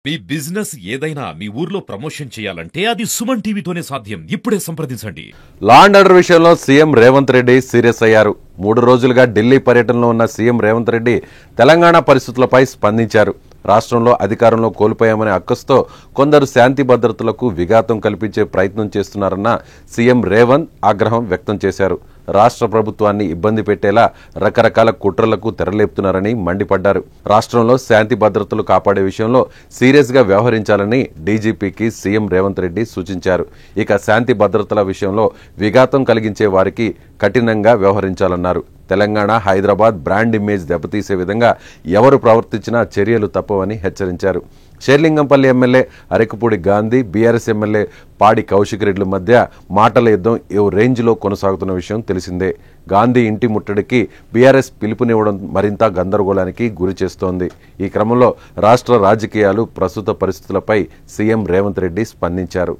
మీ business ఏదైనా మీ ఊర్లో promotion చేయాలంటే అది సుమన్ టీవీతోనే సాధ్యం. ఇప్పుడే సంప్రదించండి. లా అండ్ ఆర్డర్ విషయంలో సీఎం రేవంత్ రెడ్డి సీరియస్ అయ్యారు. 3 రోజులుగా ఢిల్లీ పర్యటనలో ఉన్న సీఎం రేవంత్ రెడ్డి తెలంగాణ పరిస్థితులపై స్పందించారు. రాష్ట్రంలో అధికారంలో కోల్పోయామనే అక్కసుతో కొందరు శాంతి భద్రతలకు విఘాతం కల్పించే ప్రయత్నం చేస్తున్నారన్న సీఎం రేవంత్ ఆగ్రహం వ్యక్తం చేశారు. రాష్ట్ర ప్రభుత్వాన్ని ఇబ్బంది పెట్టేలా రకరకాల కుట్రలకు తెరలేపుతున్నారని మండిపడ్డారు. రాష్ట్రంలో శాంతి భద్రతలు కాపాడే విషయంలో సీరియస్ గా వ్యవహరించాలని డీజీపీకి సీఎం రేవంత్ రెడ్డి సూచించారు. ఇక శాంతి భద్రతల విషయంలో విఘాతం కలిగించే వారికి కఠినంగా వ్యవహరించాలన్నారు. తెలంగాణ, హైదరాబాద్ బ్రాండ్ ఇమేజ్ దెబ్బతీసే విధంగా ఎవరు ప్రవర్తించినా చర్యలు తప్పవని హెచ్చరించారు. Serilingampally MLA Arekapudi Gandhi, BRS MLA పాడి కౌశిక్ రెడ్డి మధ్య మాటల యుద్ధం ఏ రేంజ్లో కొనసాగుతున్న విషయం తెలిసిందే. గాంధీ ఇంటి ముట్టడికి బీఆర్ఎస్ పిలుపునివ్వడం మరింత గందరగోళానికి గురి చేస్తోంది. ఈ క్రమంలో రాష్ట్ర రాజకీయాలు, ప్రస్తుత పరిస్థితులపై సీఎం రేవంత్ రెడ్డి స్పందించారు.